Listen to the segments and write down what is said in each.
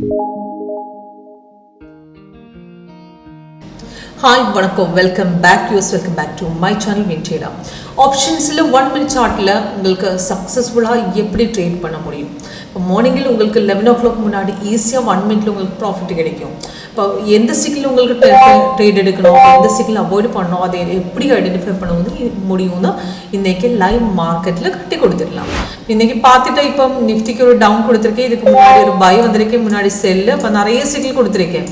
Hi, vanakkam, welcome back to my channel WinTrader. Options la 1 minute chart la ungalku successful ah eppadi trade panna mudiyum. Morning il ungalku 11 o'clock munadi easy ah 1 minute la ungalku profit kedaikum. இப்போ எந்த sickle உங்களுக்கு trade எடுக்கணும், எந்த sickle avoid பண்ணணும், அதை எப்படி identify பண்ண முடியும்னா இன்றைக்கி லைவ் மார்க்கெட்டில் கட்டி கொடுத்துடலாம். இன்றைக்கி பார்த்துட்டு இப்போ நிஃப்டிக்கு ஒரு டவுன் கொடுத்துருக்கேன், இதுக்கு முன்னாடி ஒரு பை வந்திருக்கேன், முன்னாடி செல்லு, இப்போ நிறைய சிக்கில் கொடுத்துருக்கேன்.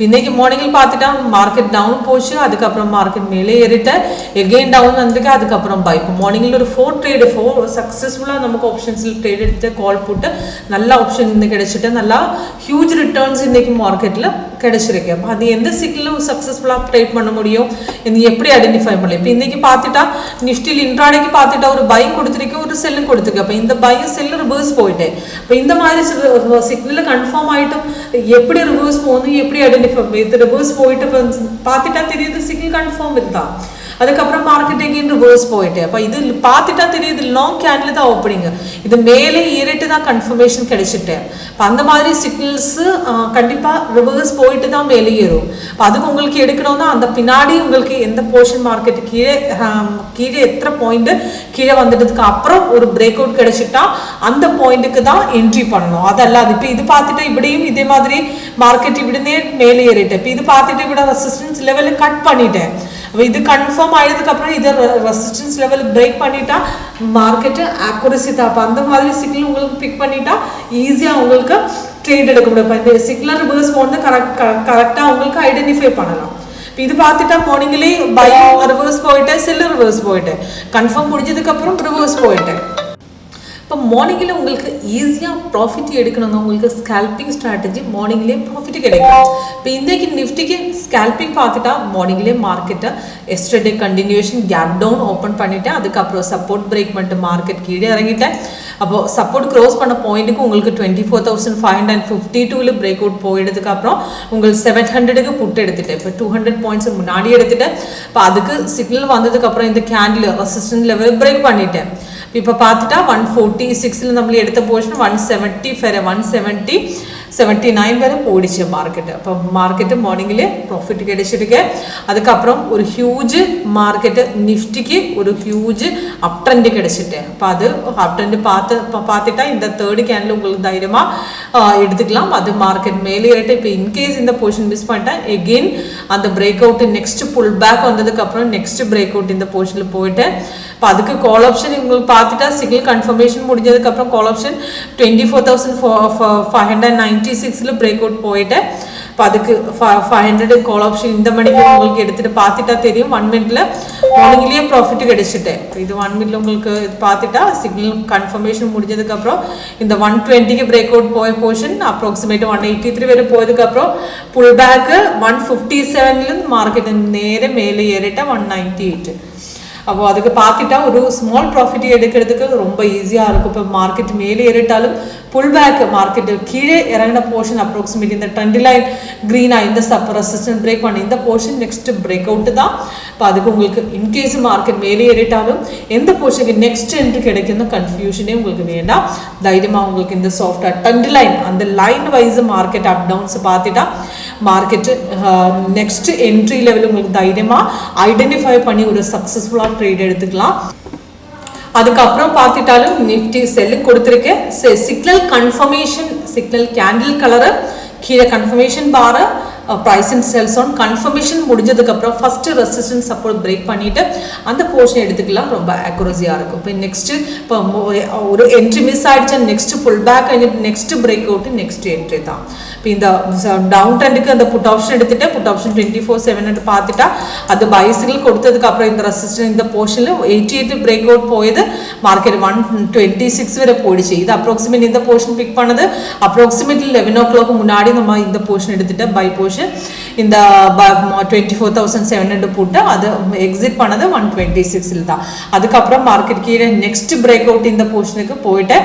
இன்றைக்கி மார்னிங்கில் பார்த்துட்டா மார்க்கெட் டவுன் போச்சு, அதுக்கப்புறம் மார்க்கெட் மேலே ஏறிட்டேன், எகெயின் டவுன் வந்திருக்கு, அதுக்கப்புறம் பை. இப்போ மார்னிங்கில் ஒரு 4 சக்ஸஸ்ஃபுல்லாக நமக்கு ஆப்ஷன்ஸில் ட்ரேட் எடுத்து கால் போட்டு நல்ல ஆப்ஷன் இன்னைக்கு கிடைச்சிட்டு நல்லா ஹியூஜ் ரிட்டர்ன்ஸ் இன்றைக்கி மார்க்கெட்டில் கிடைச்சிருக்கு. அப்போ அது எந்த சிக்கிலும் சக்ஸஸ்ஃபுல்லாக ட்ரேட் பண்ண முடியும், இது எப்படி ஐடென்டிஃபை பண்ணலாம். இப்போ இன்றைக்கி பார்த்துட்டா நிஃப்டியில் இன்ட்ராடேக்கு பார்த்துட்டா ஒரு பை கொடுத்துருக்கு, ஒரு செல்லும் கொடுத்துருக்கு. அப்போ இந்த பையும் செல்லு ரிவர்ஸ் போயிட்டேன். இப்போ இந்த மாதிரி சிக்னலில் கன்ஃபார்ம் ஆகிட்டும் எப்படி ரிவர்ஸ் போகணும், எப்படி ஐடென்டிஃபை இது ரிவர்ஸ் போயிட்டு பார்த்துட்டா தெரியுது சிக்னல் கன்ஃபார்ம் இருந்தா, அதுக்கப்புறம் மார்க்கெட் எங்கேயும் ரிவர்ஸ் போயிட்டு. அப்போ இது பார்த்துட்டா தெரியுது லாங் கேண்டில் தான் ஓப்பனிங்க, இது மேலே ஏறிட்டு தான் கன்ஃபர்மேஷன் கிடைச்சிட்டேன். இப்போ அந்த மாதிரி சிக்னல்ஸு கண்டிப்பாக ரிவர்ஸ் போயிட்டு தான் மேலே ஏறும். இப்போ அதுக்கு உங்களுக்கு எடுக்கணும்னா அந்த பின்னாடி உங்களுக்கு எந்த போர்ஷன் மார்க்கெட்டு கீழே எத்தனை பாயிண்ட்டு கீழே வந்துட்டதுக்கு அப்புறம் ஒரு பிரேக் அவுட் கிடைச்சிட்டா அந்த பாயிண்ட்டுக்கு தான் என்ட்ரி பண்ணணும். அதெல்லாம் இப்போ இது பார்த்துட்டு இப்படியும் இதே மாதிரி மார்க்கெட் இப்படினே மேலே ஏறிட்டேன். இப்போ இது பார்த்துட்டு இப்படி ரெசிஸ்டன்ஸ் லெவலில் கட் பண்ணிட்டேன். இது கன்ஃபார்ம் ஆயதுக்கு அப்புறம் இதை ரெசிஸ்டன்ஸ் லெவல் பிரேக் பண்ணிட்டா மார்க்கெட்டு அக்யூரசி தான். அப்போ அந்த மாதிரி சிக்னல் உங்களுக்கு பிக் பண்ணிட்டா ஈஸியாக உங்களுக்கு ட்ரேட் எடுக்க முடியும். இப்போ இந்த சிக்னல் ரிவர்ஸ் போனது கரெக்டாக உங்களுக்கு ஐடென்டிஃபை பண்ணலாம். இப்போ இது பார்த்துட்டா மார்னிங்லேயே பை ரிவர்ஸ் போயிட்டேன், செல்லு ரிவர்ஸ் போயிட்டேன், கன்ஃபார்ம் முடிஞ்சதுக்கப்புறம் ரிவர்ஸ் போயிட்டேன். இப்போ மார்னிங்கில் உங்களுக்கு ஈஸியாக ப்ராஃபிட் எடுக்கணுங்க, உங்களுக்கு ஸ்கேல்பிங் ஸ்ட்ராட்டஜி மார்னிங்லேயே ப்ராஃபிட் கிடைக்கும். இப்போ இன்றைக்கி நிஃப்டிக்கு ஸ்கேல்பிங் பார்த்துட்டா மார்னிங்லேயே மார்க்கெட்டை yesterday continuation gap down open பண்ணிட்டேன், அதுக்கப்புறம் சப்போர்ட் பிரேக் பண்ணிட்டு மார்க்கெட் கீழே இறங்கிட்டேன். அப்போது சப்போர்ட் க்ளோஸ் பண்ண பாயிண்ட்டுக்கு உங்களுக்கு 24,552 பிரேக் அவுட் போயிடுறதுக்கு அப்புறம் உங்களுக்கு 700க்கு புட்டு எடுத்துட்டேன். இப்போ 200 பாயிண்ட்ஸ் முன்னாடி எடுத்துட்டேன். இப்போ அதுக்கு சிக்னல் வந்ததுக்கப்புறம் இந்த கேண்டில் ரெசிஸ்டன்ஸ் லெவல் பிரேக் பண்ணிட்டேன். இப்போ பார்த்துட்டா 146 நம்மளே எடுத்த போர்ஷன் 179 வரை போயிடுச்சு மார்க்கெட்டு. அப்போ மார்க்கெட்டு மார்னிங்லேயே ப்ராஃபிட் கிடைச்சிருக்கு. அதுக்கப்புறம் ஒரு ஹியூஜ் மார்க்கெட்டு நிஃப்டிக்கு ஒரு ஹியூஜ் அப் ட்ரெண்டு கிடைச்சிட்டேன். அப்போ அது அப் ட்ரெண்டு பார்த்துட்டா இந்த தேர்டு கேண்டில் உங்களுக்கு தைரியமாக எடுத்துக்கலாம். அது மார்க்கெட் மேலே ஏறிட்டு இப்போ இன்கேஸ் இந்த போர்ஷன் மிஸ் பண்ணிட்டேன் எகெயின் அந்த break out next pull back வந்ததுக்கப்புறம் நெக்ஸ்ட் பிரேக் அவுட் இந்த போர்ஷனில் போயிட்டேன். இப்போ அதுக்கு கால் ஆப்ஷன் உங்களுக்கு பார்த்துட்டா சிக்னல் கன்ஃபர்மேஷன் முடிஞ்சதுக்கப்புறம் கால் ஆப்ஷன் 24,596 பிரேக் அவுட் போயிட்டேன். இப்போ அதுக்கு 500 கால் ஆப்ஷன் இந்த மணிக்கு உங்களுக்கு எடுத்துகிட்டு பார்த்துட்டா தெரியும் 1 மினிட்ல மார்னிங்லேயே ப்ராஃபிட் கிடைச்சிட்டேன். இது 1 மினிட்ல உங்களுக்கு இது பார்த்துட்டா சிக்னல் கன்ஃபர்மேஷன் முடிஞ்சதுக்கப்புறம் இந்த 120க்கு பிரேக் அவுட் போய போர்ஷன் அப்ராக்சிமேட் 183 வரை போயதுக்கப்புறம் புல் பேக்கு 157லேருந்து மார்க்கெட் நேர மேலே ஏறிட்டா 198. அப்போ அதுக்கு பார்த்துட்டா ஒரு ஸ்மால் ப்ராஃபிட் எடுக்கிறதுக்கு ரொம்ப ஈஸியாக இருக்கும். இப்போ மார்க்கெட் மேலே ஏறிட்டாலும் புல் பேக் மார்க்கெட்டு கீழே இறங்கின போர்ஷன் அப்ராக்சிமேட் இந்த ட்ரெண்ட் லைன் க்ரீனாக இந்த ரெசிஸ்டன்ஸ் பிரேக் பண்ணி இந்த போர்ஷன் நெக்ஸ்ட் பிரேக் அவுட்டு தான். இப்போ அதுக்கு உங்களுக்கு இன்கேஸ் மார்க்கெட் மேலே ஏறிட்டாலும் எந்த போர்ஷனுக்கு நெக்ஸ்ட் என்ட்ரி கிடைக்குன்னு கன்ஃபியூஷனே உங்களுக்கு வேண்டாம். தைரியமாக உங்களுக்கு இந்த சாஃப்ட்வேர் ட்ரெண்ட் லைன் அந்த line wise market up downs பார்த்துட்டா மார்க்கெட்டு நெக்ஸ்ட் என்ட்ரி லெவல் உங்களுக்கு தைரியமாக ஐடென்டிஃபை பண்ணி ஒரு சக்ஸஸ்ஃபுல்லாக ட்ரேட் எடுத்துக்கலாம். அதுக்கப்புறம் பார்த்துட்டாலும் நிஃப்டி செல்லு கொடுத்துருக்கேன். Signal confirmation signal candle colour கீழே கன்ஃபர்மேஷன் பாரு price and sells on confirmation முடிஞ்சதுக்கப்புறம் ஃபஸ்ட்டு ரெசிஸ்டன்ஸ் சப்போர்ட் பிரேக் பண்ணிவிட்டு அந்த போர்ஷன் எடுத்துக்கலாம், ரொம்ப அக்யூரஸியாக இருக்கும். இப்போ நெக்ஸ்ட்டு இப்போ ஒரு என்ட்ரி மிஸ் ஆகிடுச்சா next pull back next break out next entry தான். இப்போ இந்த டவுன் ட்ரெண்டுக்கு அந்த புட் ஆப்ஷன் எடுத்துகிட்டு புட் ஆப்ஷன் 24,700 பார்த்துட்டா அது பை சிக்னல் கொடுத்ததுக்கப்புறம் இந்த ரெசிஸ்டன்ஸ் இந்த போர்ஷனில் 88 பிரேக் அவுட் போயது மார்க்கெட் 126 வரை போயிடுச்சு. இது அப்ராக்சிமேட் இந்த போர்ஷன் பிக் பண்ணது அப்ராக்சிமேட்லி 11 o'clock முன்னாடி நம்ம இந்த போர்ஷன் எடுத்துகிட்டு பை போர்ஷன் இந்த 24,700 போட்டு அது எக்ஸிட் பண்ணது 126 தான். அதுக்கப்புறம் மார்க்கெட் கீழே நெக்ஸ்ட் பிரேக் அவுட் இந்த போர்ஷனுக்கு போயிட்டு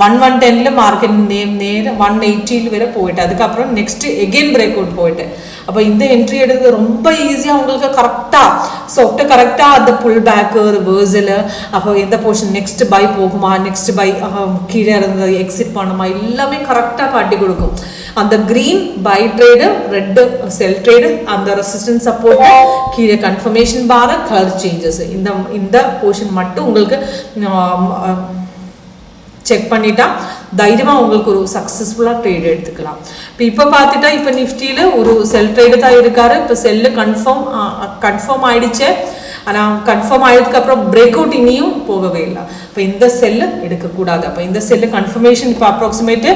110ல மார்க்கெட் நேர் 180 வரை போயிட்டு அதுக்கப்புறம் நெக்ஸ்ட் எகெயின் பிரேக் அவுட் போயிட்டு அப்போ இந்த என்ட்ரி எடுக்கிறது ரொம்ப ஈஸியாக உங்களுக்கு கரெக்டாக சாஃப்ட் கரெக்டாக அந்த புல் பேக்கு ரிவர்சல் அப்போ எந்த போர்ஷன் நெக்ஸ்ட் பை போகுமா நெக்ஸ்ட் பை கீழே இருந்தது எக்ஸிட் பண்ணுமா எல்லாமே கரெக்டாக காட்டி கொடுக்கும். அந்த green buy trade red sell trade அந்த ரெசிஸ்டன்ஸ் சப்போர்ட் கீழே கன்ஃபர்மேஷன் பார் கலர் சேஞ்சஸ் இந்த போர்ஷன் மட்டும் உங்களுக்கு செக் பண்ணிட்டா தைரியமாக உங்களுக்கு ஒரு சக்ஸஸ்ஃபுல்லாக ட்ரேட் எடுத்துக்கலாம். இப்போ பார்த்துட்டா இப்போ நிஃப்டியில் ஒரு செல் ட்ரேடு தான் இருக்காரு. இப்போ செல்லு கன்ஃபார்ம் ஆயிடுச்சு. ஆனால் கன்ஃபார்ம் ஆயிடுதுக்கப்புறம் பிரேக் அவுட் இனியும் போகவே இல்லை. இப்போ இந்த செல்லு எடுக்கக்கூடாது. அப்போ இந்த செல்லு கன்ஃபர்மேஷன் இப்போ அப்ராக்சிமேட்டு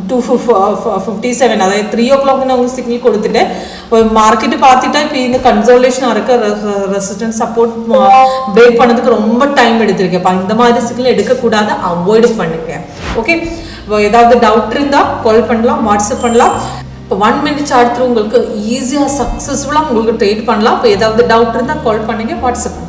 257 அதாவது 3 o'clock அவங்க சிக்னல் கொடுத்துட்டு மார்க்கெட்டு பார்த்துட்டா இப்போ இந்த கன்சோலேஷனாக இருக்க ரெசிஸ்டன்ஸ் சப்போர்ட் பிரேக் பண்ணதுக்கு ரொம்ப டைம் எடுத்திருக்கு. இப்போ இந்த மாதிரி சிக்னல் எடுக்கக்கூடாது, அவாய்ட் பண்ணுங்க. ஓகே, இப்போ ஏதாவது டவுட் இருந்தால் கால் பண்ணலாம், வாட்ஸ்அப் பண்ணலாம். இப்போ 1 minute சார்ட் உங்களுக்கு ஈஸியாக சக்ஸஸ்ஃபுல்லாக உங்களுக்கு ட்ரேட் பண்ணலாம். இப்போ ஏதாவது டவுட் இருந்தால் கால் பண்ணுங்க, வாட்ஸ்அப்